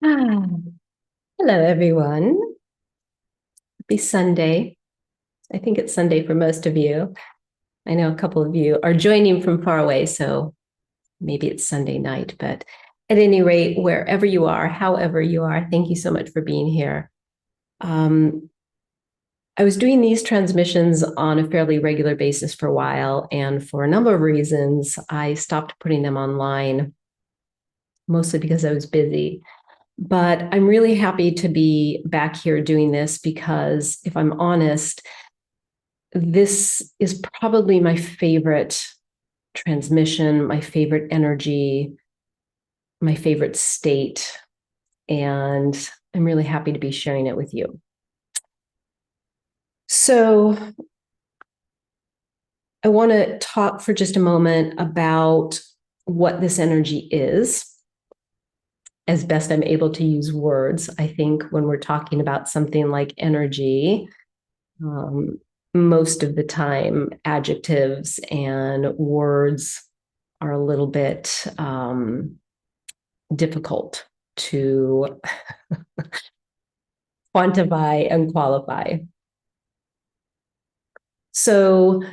Ah, hello, everyone. Happy Sunday. I think it's Sunday for most of you. I know a couple of you are joining from far away, so maybe it's Sunday night. But at any rate, wherever you are, however you are, thank you so much for being here. I was doing these transmissions on a fairly regular basis for a while, and for a number of reasons, I stopped putting them online, mostly because I was busy. But I'm really happy to be back here doing this because, if I'm honest, this is probably my favorite transmission, my favorite energy, my favorite state. And I'm really happy to be sharing it with you. So, I want to talk for just a moment about what this energy is, as best I'm able to use words. I think when we're talking about something like energy, um, most of the time, adjectives and words are a little bit difficult to quantify and qualify. So,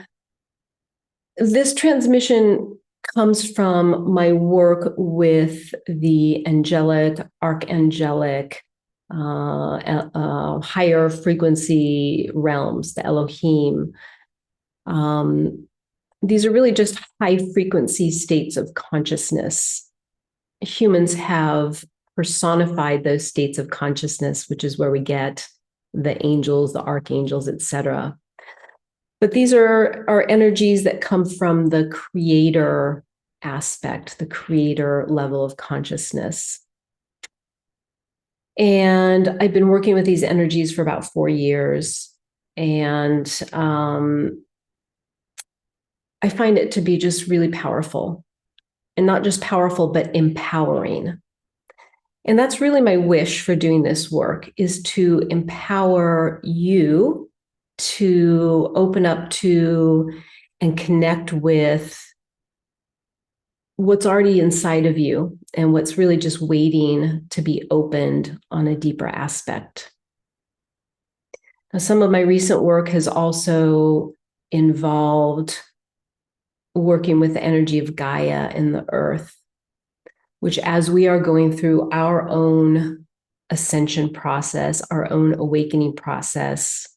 this transmission comes from my work with the angelic, archangelic, higher frequency realms, the Elohim. These are really just high frequency states of consciousness. Humans have personified those states of consciousness, which is where we get the angels, the archangels, etc. But these are energies that come from the creator aspect, the creator level of consciousness. And I've been working with these energies for about 4 years. And I find it to be just really powerful. And not just powerful, but empowering. And that's really my wish for doing this work, is to empower you to open up to and connect with what's already inside of you and what's really just waiting to be opened on a deeper aspect. Now, some of my recent work has also involved working with the energy of Gaia and the earth, which, as we are going through our own ascension process, our own awakening process,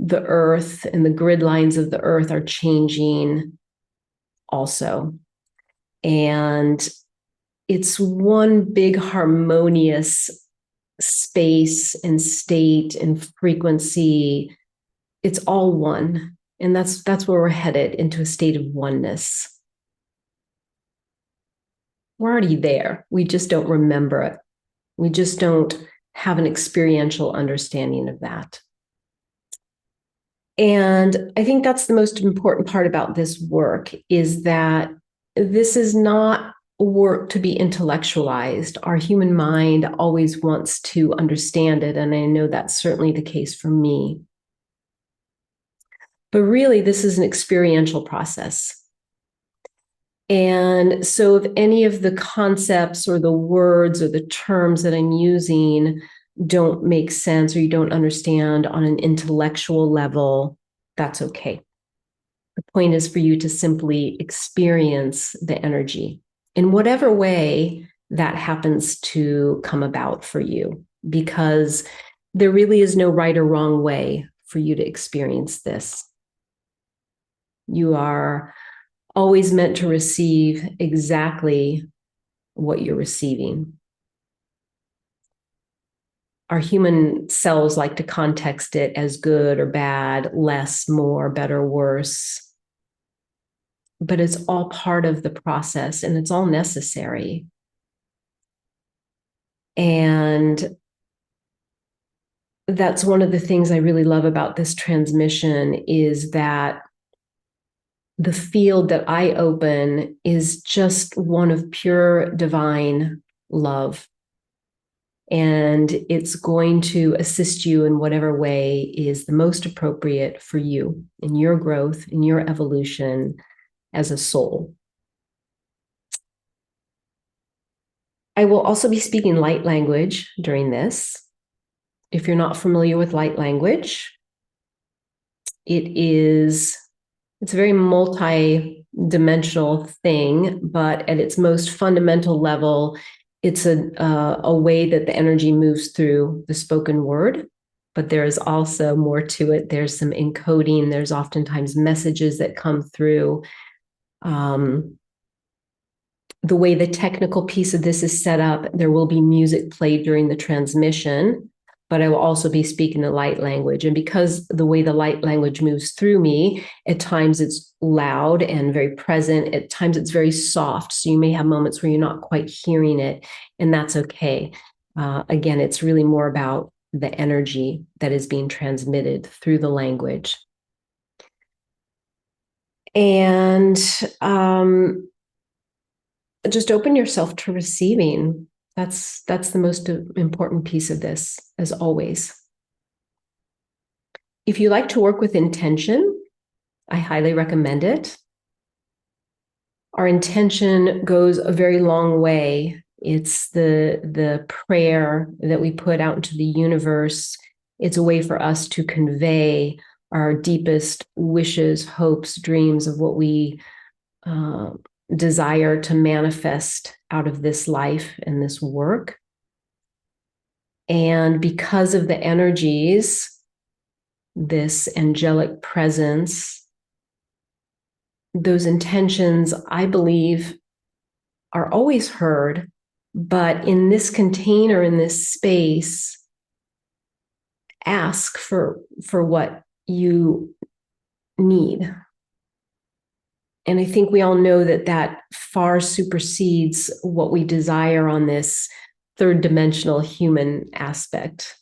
the earth and the grid lines of the earth are changing also. And it's one big harmonious space and state and frequency. It's all one. And that's where we're headed, into a state of oneness. We're already there. We just don't remember it. We just don't have an experiential understanding of that. And I think that's the most important part about this work, is that this is not work to be intellectualized. Our human mind always wants to understand it, and I know that's certainly the case for me. But really, this is an experiential process. And so if any of the concepts or the words or the terms that I'm using don't make sense, or you don't understand on an intellectual level, that's okay. The point is for you to simply experience the energy in whatever way that happens to come about for you, because there really is no right or wrong way for you to experience this. You are always meant to receive exactly what you're receiving. Our human cells like to context it as good or bad, less, more, better, worse. But it's all part of the process, and it's all necessary. And that's one of the things I really love about this transmission, is that the field that I open is just one of pure divine love. And it's going to assist you in whatever way is the most appropriate for you in your growth, in your evolution as a soul. I will also be speaking light language during this. If you're not familiar with light language, it's a very multi-dimensional thing, but at its most fundamental level, it's a way that the energy moves through the spoken word. But there is also more to it. There's some encoding. There's oftentimes messages that come through. The way the technical piece of this is set up, there will be music played during the transmission, but I will also be speaking the light language. And because the way the light language moves through me, at times it's loud and very present. At times it's very soft. So you may have moments where you're not quite hearing it, and that's okay. Again, it's really more about the energy that is being transmitted through the language. And just open yourself to receiving. That's the most important piece of this, as always. If you like to work with intention, I highly recommend it. Our intention goes a very long way. It's the prayer that we put out into the universe. It's a way for us to convey our deepest wishes, hopes, dreams of what we desire to manifest out of this life and this work. And because of the energies, this angelic presence, those intentions, I believe, are always heard, but in this container, in this space, ask for what you need. And I think we all know that far supersedes what we desire on this third dimensional human aspect.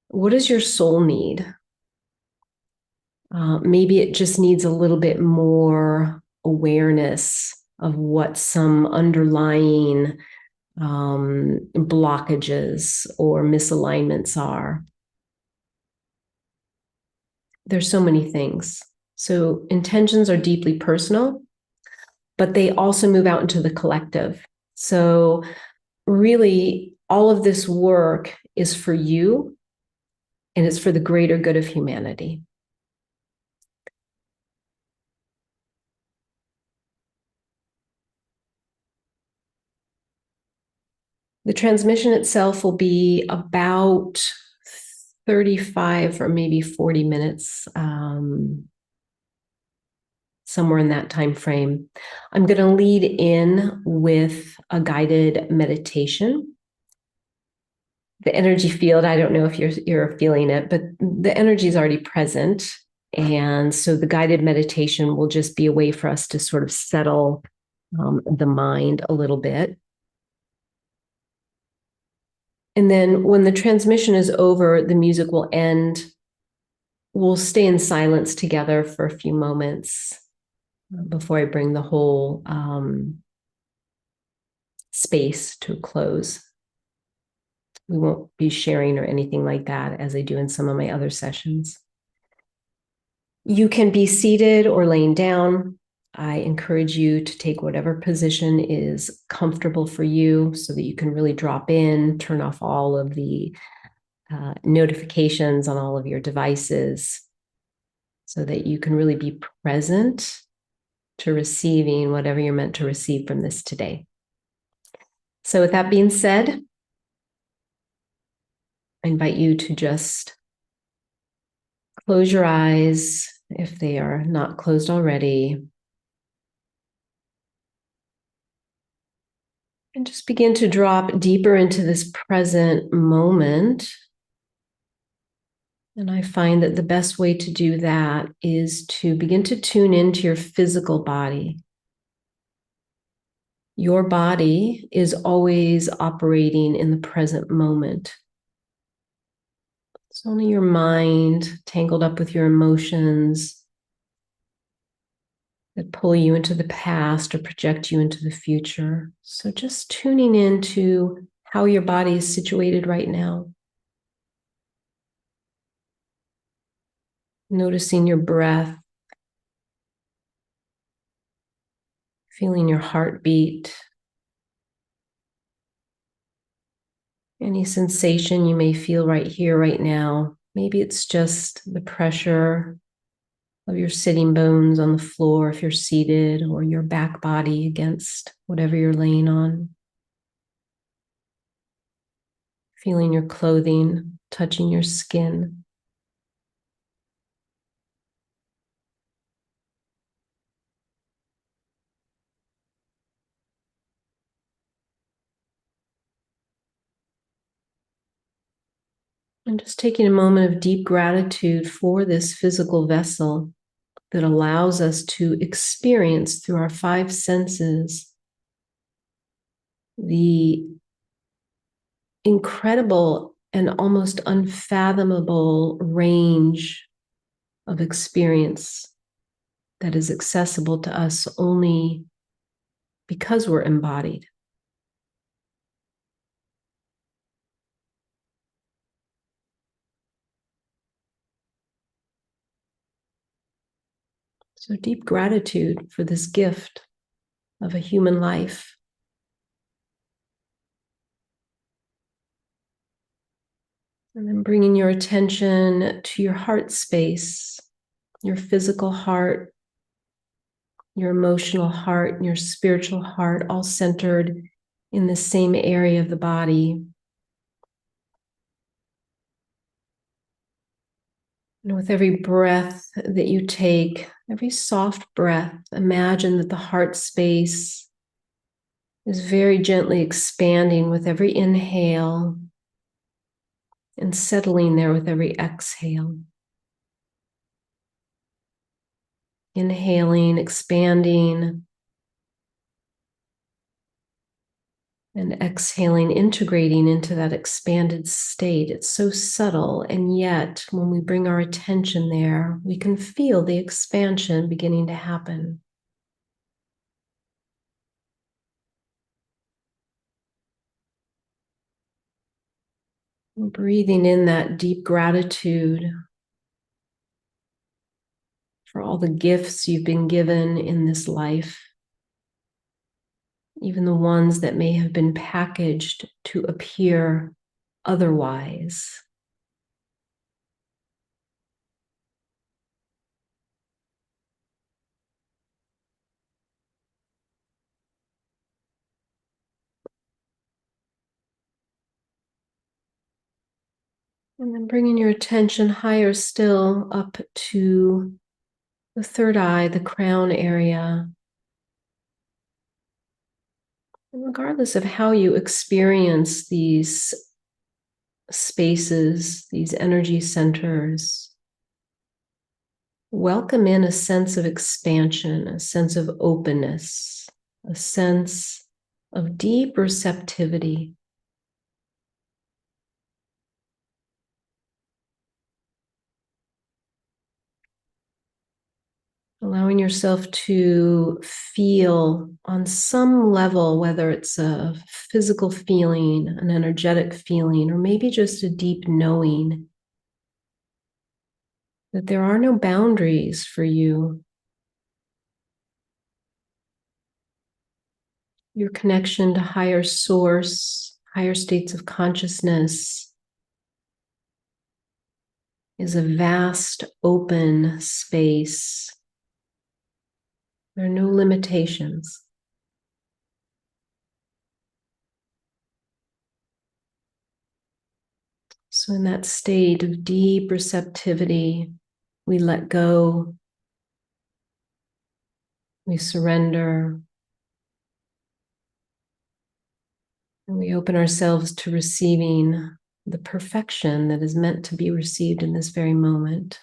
What does your soul need? Maybe it just needs a little bit more awareness of what some underlying blockages or misalignments are. There's so many things. So intentions are deeply personal, but they also move out into the collective. So really, all of this work is for you, and it's for the greater good of humanity. The transmission itself will be about 35 or maybe 40 minutes, somewhere in that time frame. I'm going to lead in with a guided meditation. The energy field, I don't know if you're feeling it, but the energy is already present. And so the guided meditation will just be a way for us to sort of settle the mind a little bit. And then when the transmission is over, the music will end. We'll stay in silence together for a few moments before I bring the whole space to a close. We won't be sharing or anything like that as I do in some of my other sessions. You can be seated or laying down. I encourage you to take whatever position is comfortable for you so that you can really drop in, turn off all of the notifications on all of your devices so that you can really be present to receiving whatever you're meant to receive from this today. So with that being said, I invite you to just close your eyes if they are not closed already. And just begin to drop deeper into this present moment. And I find that the best way to do that is to begin to tune into your physical body. Your body is always operating in the present moment. It's only your mind tangled up with your emotions that pull you into the past or project you into the future. So just tuning into how your body is situated right now. Noticing your breath, feeling your heartbeat, Any sensation you may feel right here, right now. Maybe it's just the pressure of your sitting bones on the floor if you're seated, or your back body against whatever you're laying on. Feeling your clothing touching your skin. And just taking a moment of deep gratitude for this physical vessel that allows us to experience through our five senses the incredible and almost unfathomable range of experience that is accessible to us only because we're embodied. So deep gratitude for this gift of a human life. And then bringing your attention to your heart space, your physical heart, your emotional heart, and your spiritual heart, all centered in the same area of the body. And with every breath that you take, every soft breath, imagine that the heart space is very gently expanding with every inhale and settling there with every exhale. Inhaling, expanding, and exhaling, integrating into that expanded state. It's so subtle, and yet when we bring our attention there, we can feel the expansion beginning to happen. Breathing in that deep gratitude for all the gifts you've been given in this life, even the ones that may have been packaged to appear otherwise. And then bringing your attention higher still up to the third eye, the crown area. And regardless of how you experience these spaces, these energy centers, welcome in a sense of expansion, a sense of openness, a sense of deep receptivity. Allowing yourself to feel on some level, whether it's a physical feeling, an energetic feeling, or maybe just a deep knowing that there are no boundaries for you. Your connection to higher source, higher states of consciousness is a vast, open space. There are no limitations. So in that state of deep receptivity, we let go, we surrender, and we open ourselves to receiving the perfection that is meant to be received in this very moment.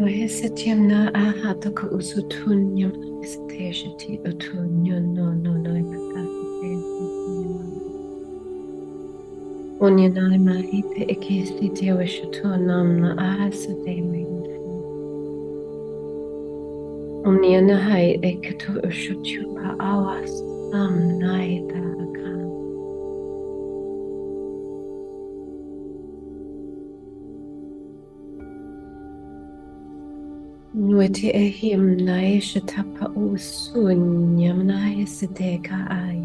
Ohesetyamna ahataka usutunyam isateshati utunyo no yakasate. Onyanama ite ekistitya washutunamna ahasate. Omnianahai ekatu ushutyupa awas naita akan. Nuiti ehim naishatapa usunyam naisateka ai.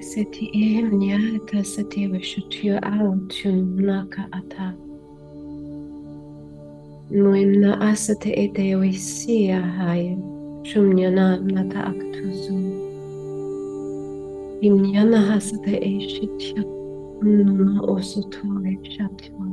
Seti ehemnyata seti vishutyu autum naka ata. Nuimna asate ete oisia hai. Shumnyana nata aktuzu. Imnyana hasate eshitya. Nuna osutore shatyan.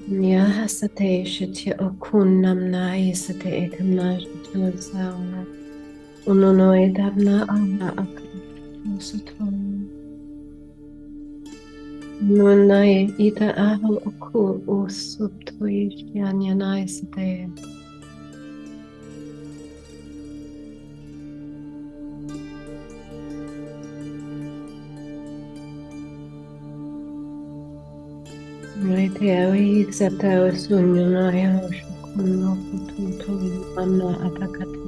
Nya hasate shitya okun namna isate ekamna shitya sawa. Unono edabna ana akatusuton. Nunai ita aho oku usuptoishyanyanai sate. Right there, we accept our sunyana shukun no kutu mana atakata.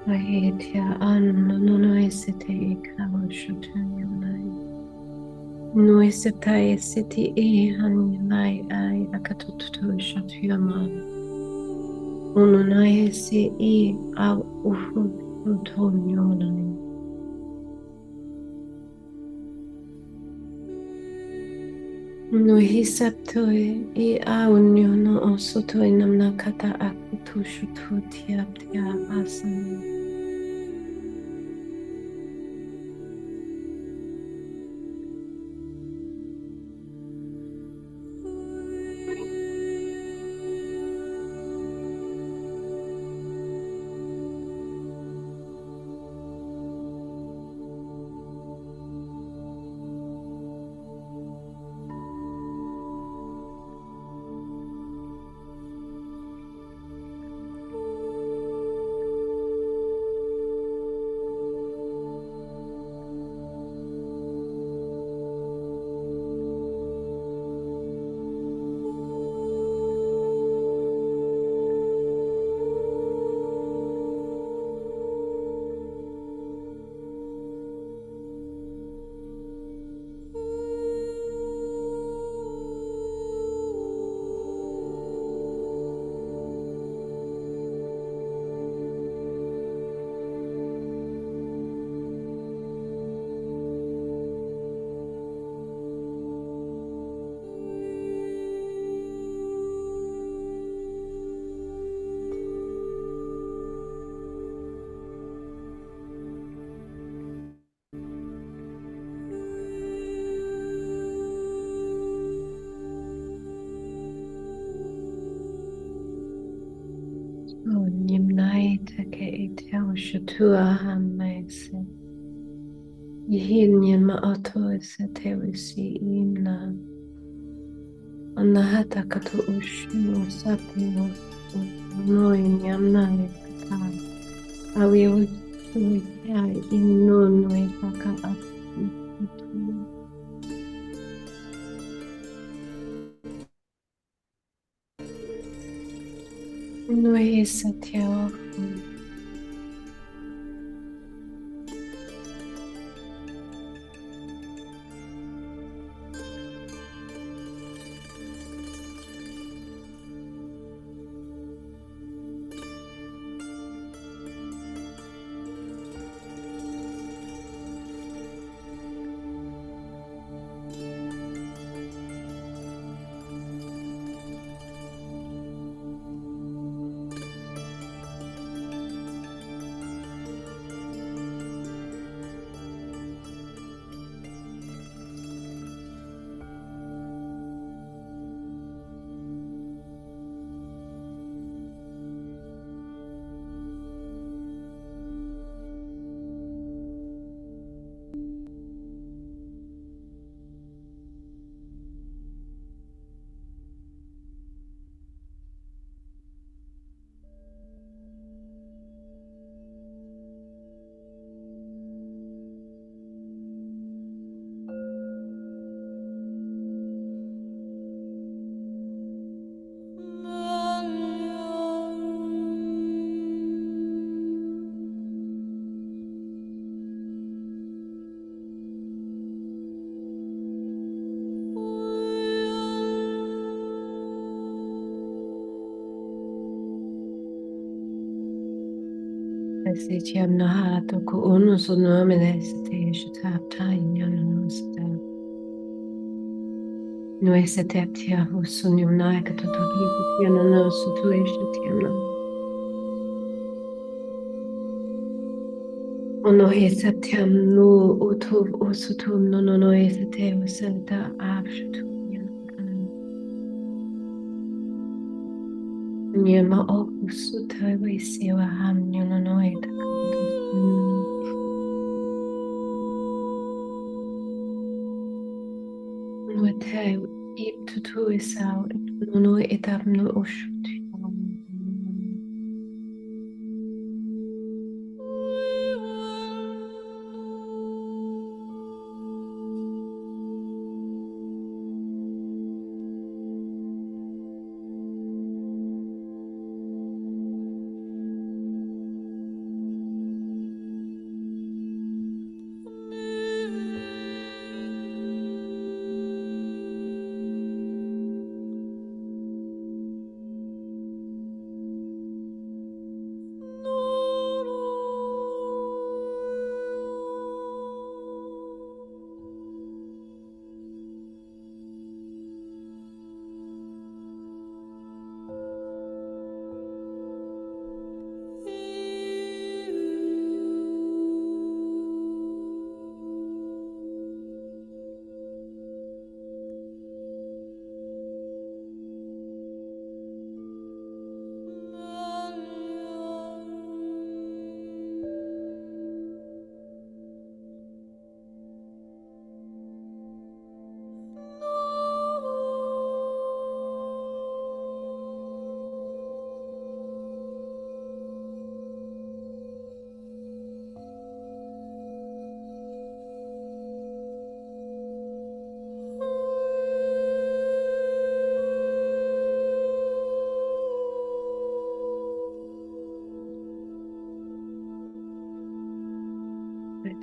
Ahitya anna noisite ikavashutanyanai. Noisitai siti ehanyanai ai akatutu shatyama. Ununai si I au ufu utonyonai. Nuhisaptoi I aunyono osotoi namna kata akutushutu tiaptia asana. Nimnai take itel shutua hamnaise. Yihin ma auto setewisi imna. Anahata katu ushino sapio. Noi nyamnai kata. Awi usuya inunui kaka api. Noi satya. Sitiam nahato ko uno so nomine sete shatapta inyanusta. Noi seteptia usunyum naika totori tianano sutuesha tiamna. Ono he septiam nu utuv usutum no esete usenta avshutum yankan. Nyema okusuta visiwa ham nyanono etakandus. Nuete ip tutu isau no etap no ushut.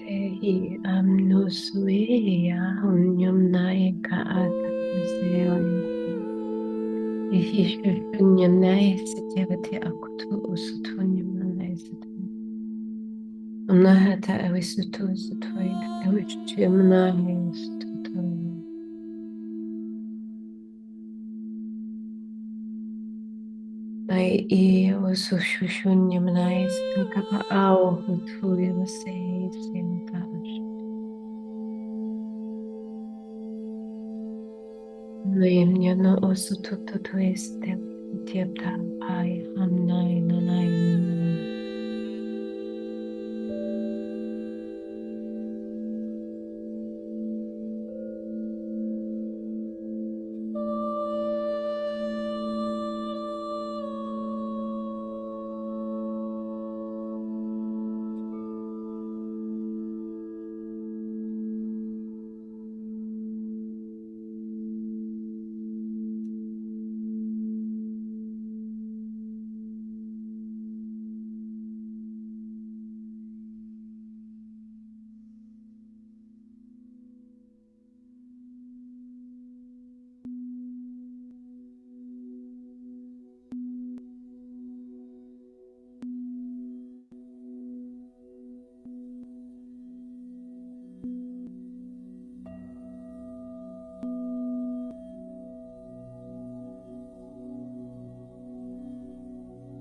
Tehi amnusuya hunyum naika atakaseo. Ihishunyum naisitevati akutu usutunyum naisita. Unahata awisutu sutuya awishyum naisutu. Nai I usushunyum naisita kapa au hutuya wasei sintash. Noyem nyano osututu tueste tiep ta pai ham nai nanai nanai.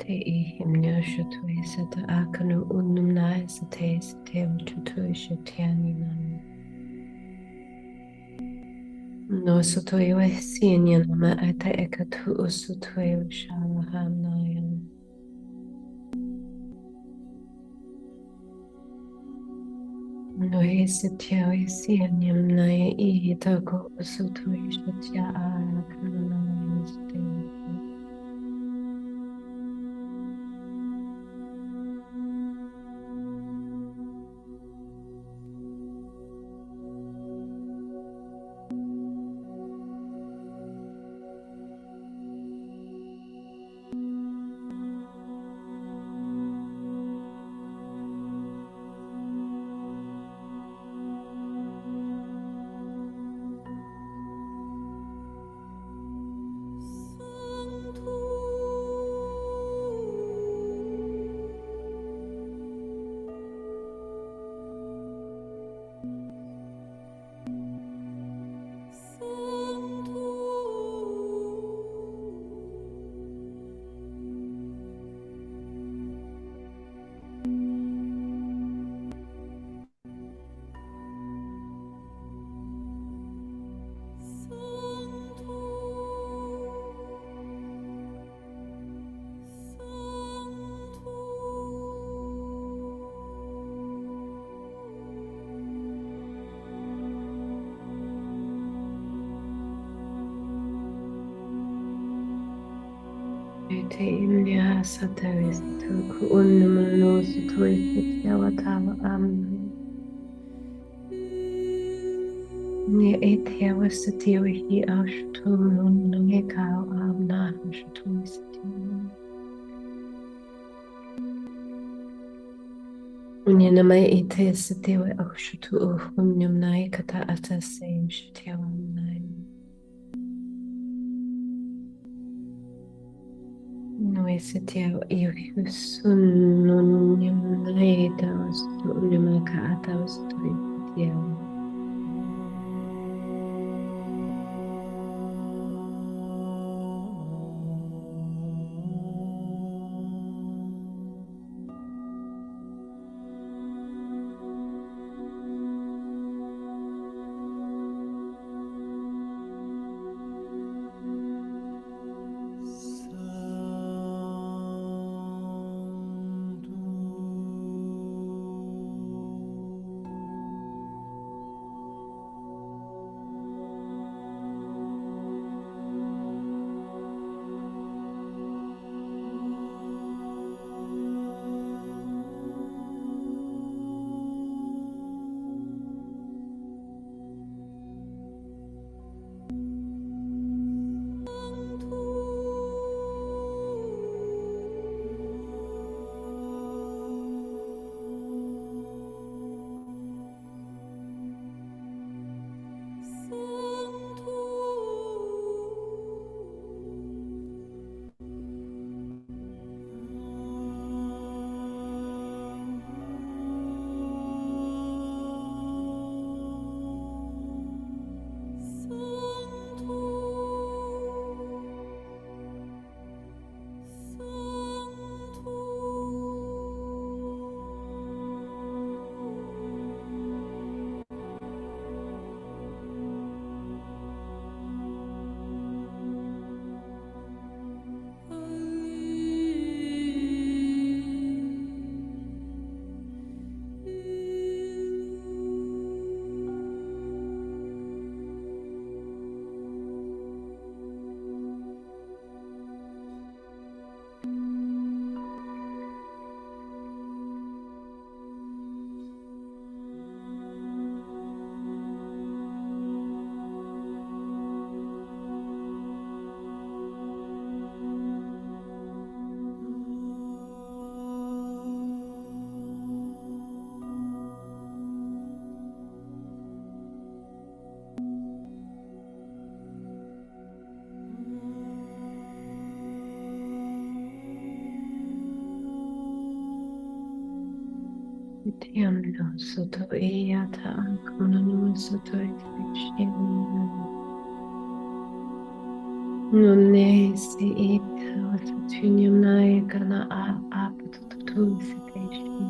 Te I himnya shatui sata akanu unumnai sate sate uchutui shatiani nam. No sutui wa sinya nama ata ekatu usutui ushalaham nayan. No esitya sinyam naya I tako usutui shatya akanu nayan sate. Te imnya satawi satuku unumano sutui shatya watava amnai. Nye etya wasatya vihi ashutum nunge kao amna hashatui satya. Nye namai ete satya wa akshutu uhunyam nai kata atasem shatya amnai. Noi satya yuhusun nunyam nai tawastu unyamaka atawastu satya. Itiando soto iata kunanu soto itishin. Nune si ita wasatunyam naikana apatutu sitation.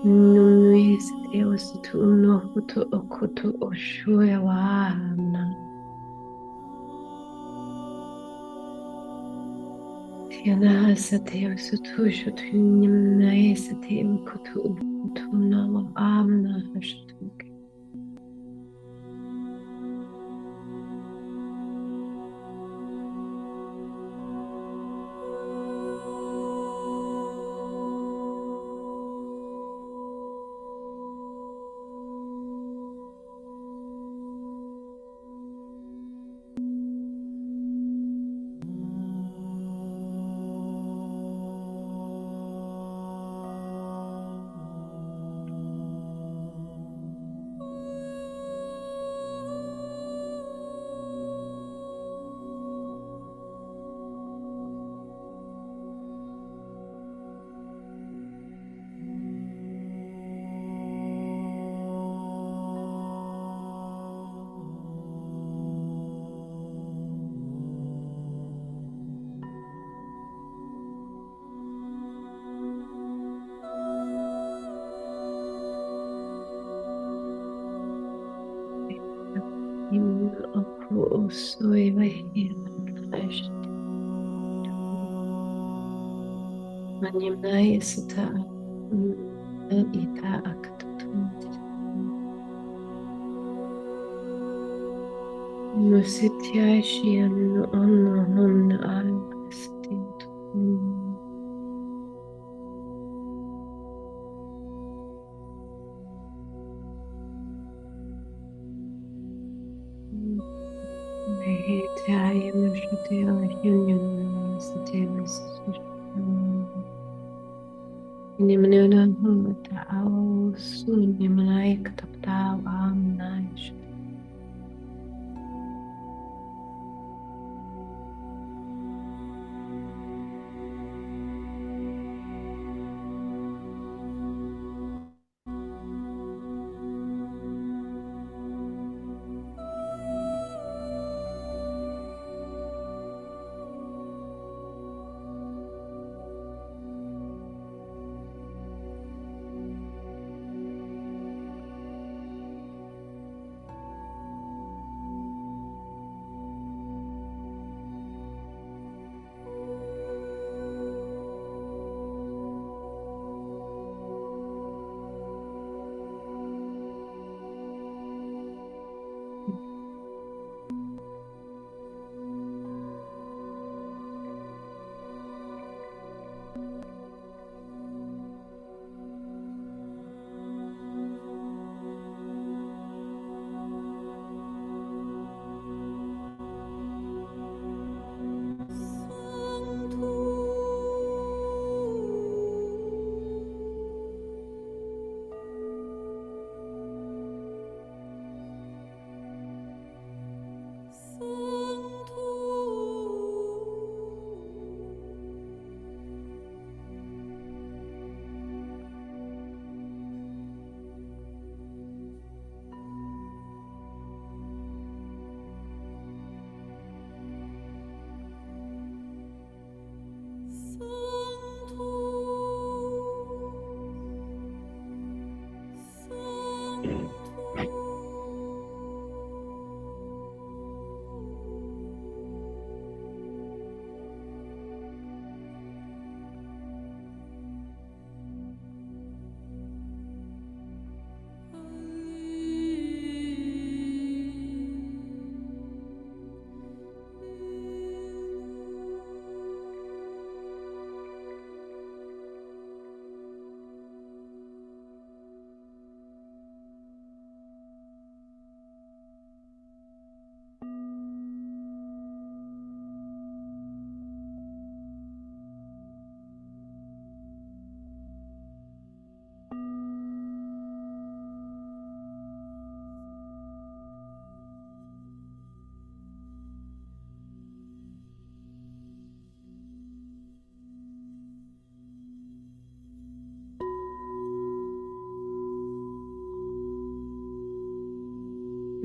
Nune site wasatu no hutu okutu oshuya wana. Tiana sate wasatu shutunyam nai sate wakutu ukutu nawa amna hashtuke. Soy vehira flesh. Manimnai sita ita akatutun. Musitya shian on al Italian Union Nimanuna Tao Sunimanai Kataptao Amnaish.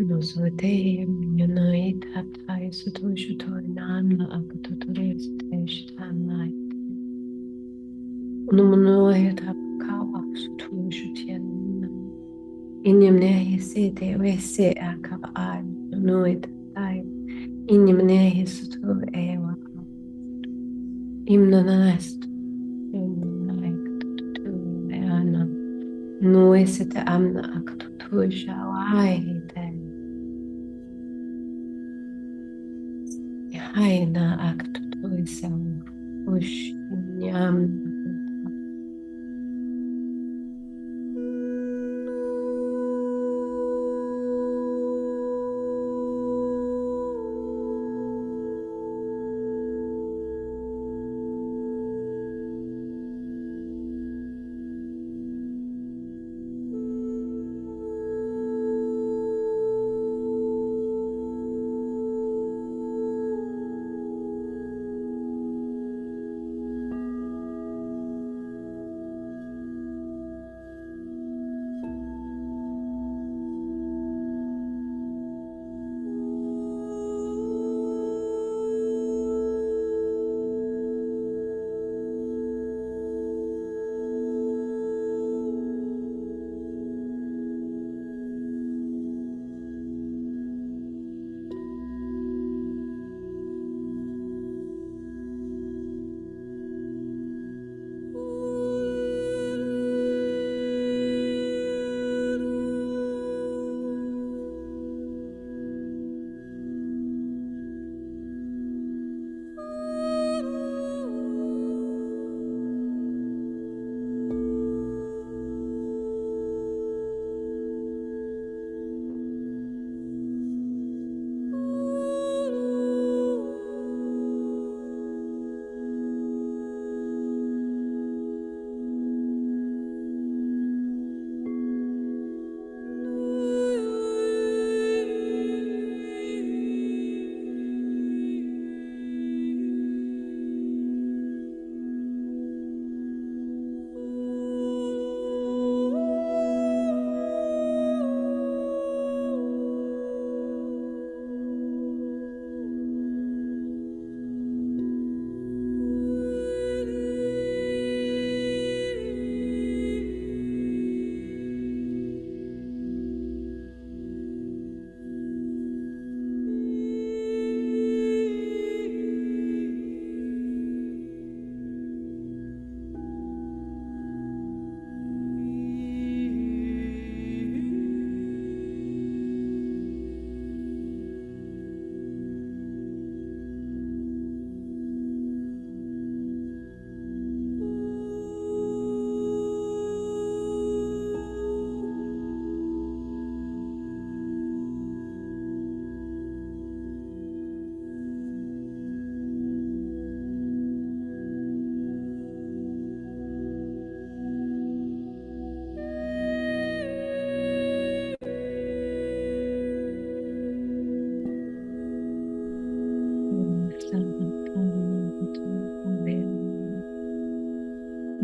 No so te yunai tatai suto shuto nan la akatotore ste shitanai. Unumuno etapakawa suto shutien. Inimne se te wese akava ad noit tai. Inimne suto ewa. Imnanast. Noisete amna akatutusha waite. Haina akatutuisa ushinyam.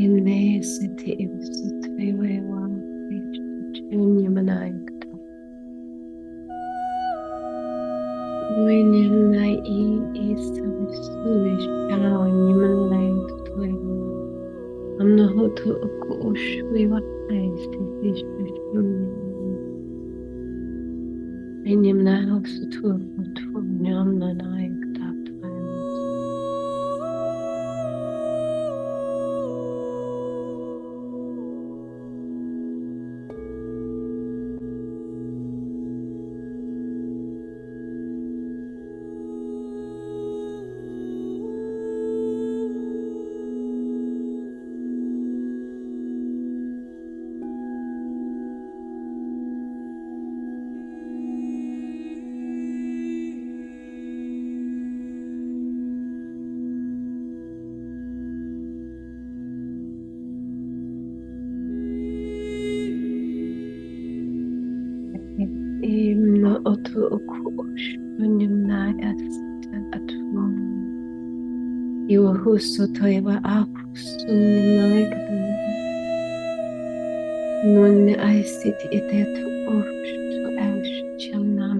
Innesete ibsute wewa Junyamanaikta. Winimnai isavisu shao Nimanai Tuewa. Amnahotu ukush wewa Istish Winimna Sutu Nyamnanaikta. Imno otu ukush Winimnai Atum. Iwahusu toiwa ahusu Nimaikta. Nun I sit it at Ursh to Ash Chamnam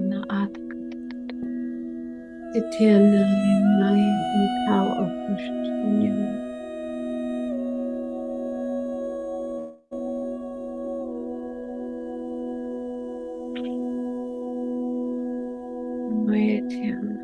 Titiana Mai Mikau Okushtunya Mayatiana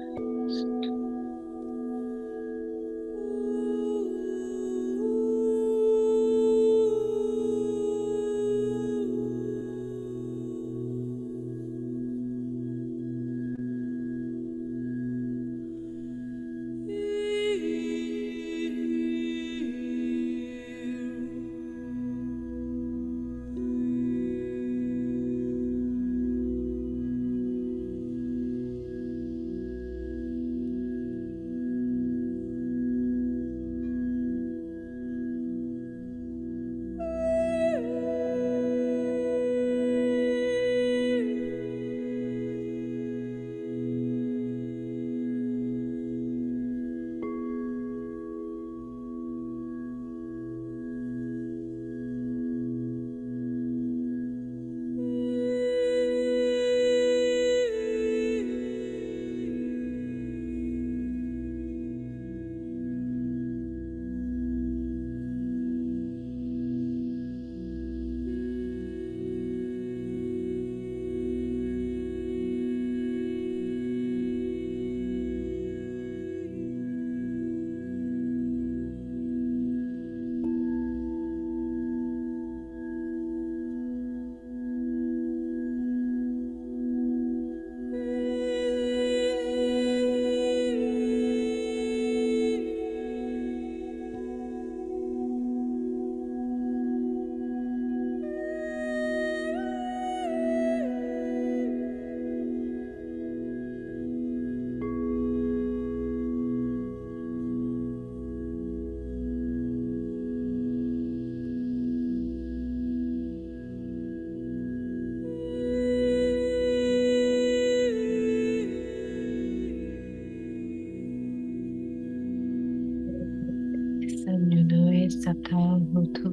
Sanunui Sata Hutu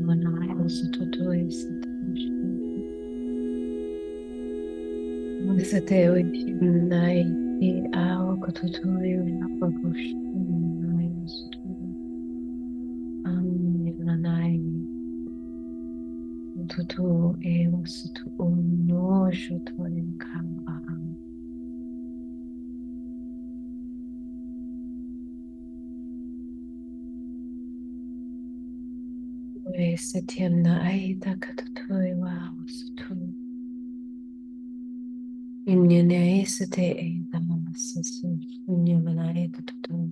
Manai Usutui Sateo Nai Ao Kotutui Napabush Nai Usutui Nanai Tutu E Usutu No Shutoi Kam Setiana Aida Katutui Wow Inyane Sete Aida Sisi Inyamanai Katutui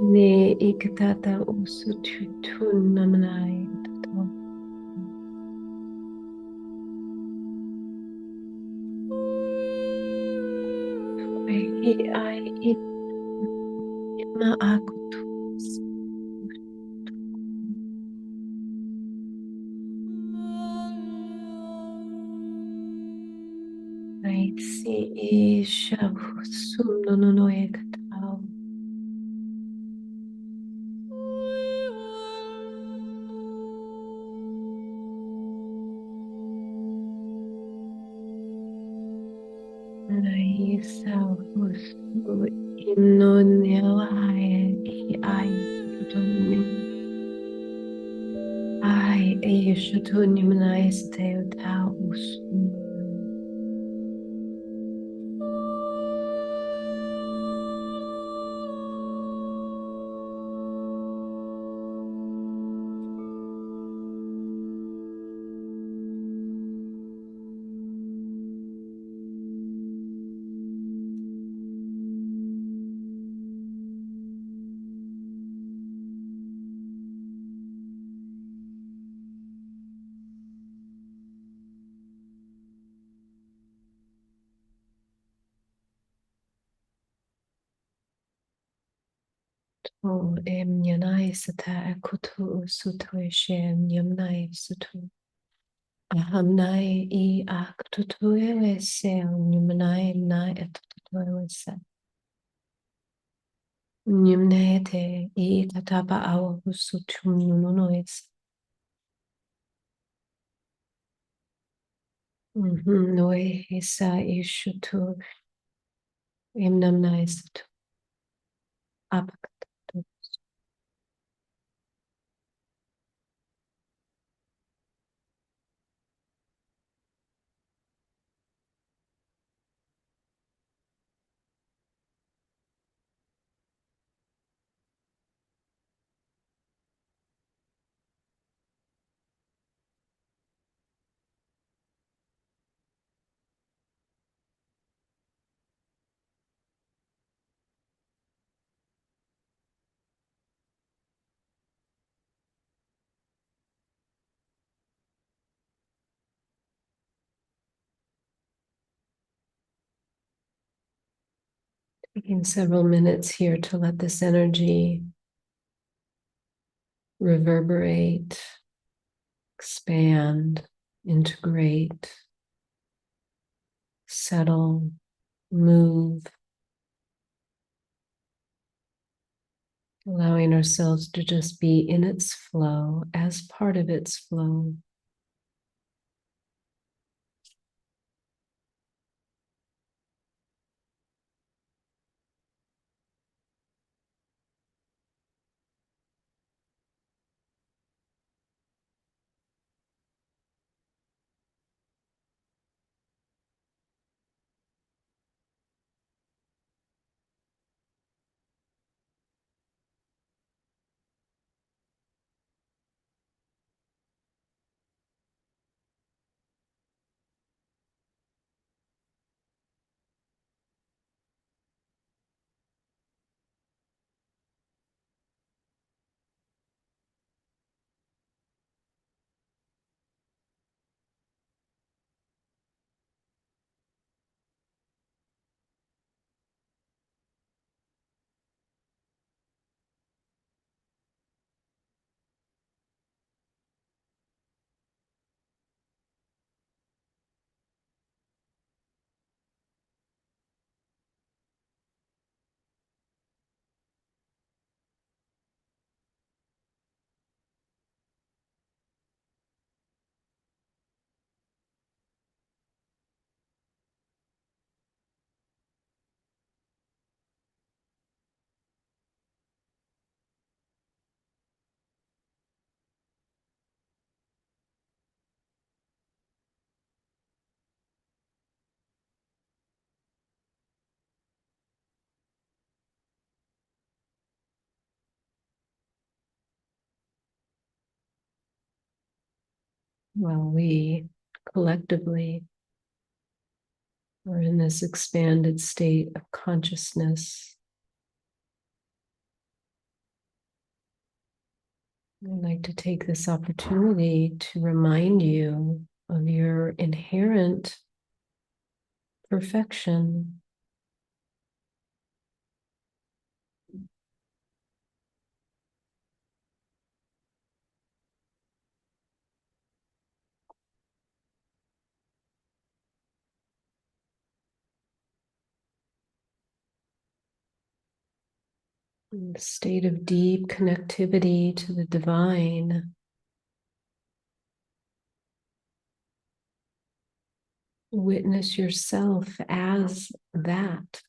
Ne iktata usutun namnai tato. He I ima akutus. I see ishavusum no no no ekatao. Naisavusu inonelai I tutonim. I eshutunim naisteo taus. O emnyanai sata akutu suto shem yamnai sutu. Ahamnai I aktutu ewese nyumnai nai atutu ewese. Nyumnete I tatapa awa husutum nunois. Noi hisa ishutu imnamnai sutu. Apakatu. Taking several minutes here to let this energy reverberate, expand, integrate, settle, move, allowing ourselves to just be in its flow as part of its flow. while we collectively are in this expanded state of consciousness. I'd like to take this opportunity to remind you of your inherent perfection. A state of deep connectivity to the divine. Witness yourself as that.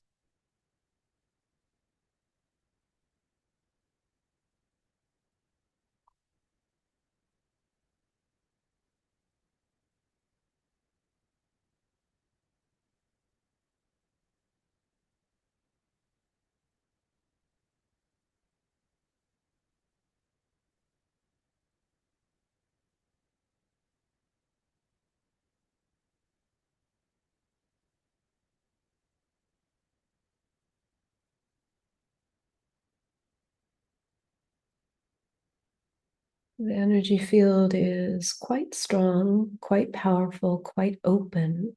The energy field is quite strong, quite powerful, quite open.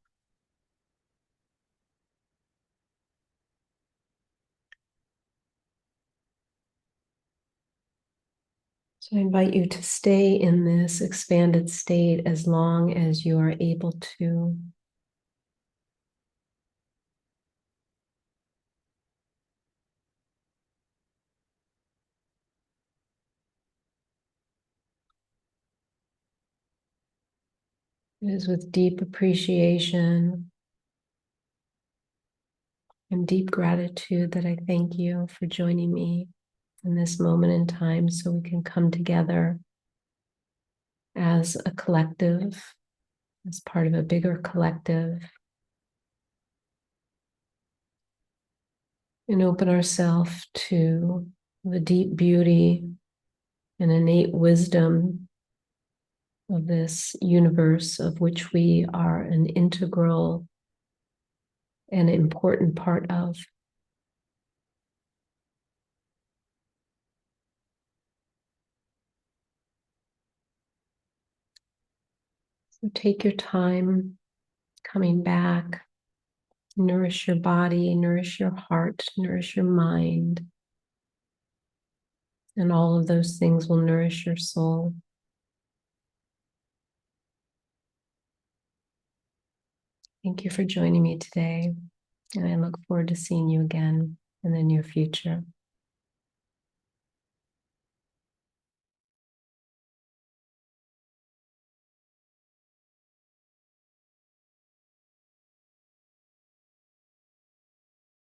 So I invite you to stay in this expanded state as long as you are able to. It is with deep appreciation and deep gratitude that I thank you for joining me in this moment in time so we can come together as a collective, as part of a bigger collective, and open ourselves to the deep beauty and innate wisdom of this universe of which we are an integral and important part of. So take your time coming back, nourish your body, nourish your heart, nourish your mind, and all of those things will nourish your soul. Thank you for joining me today, and I look forward to seeing you again in the near future.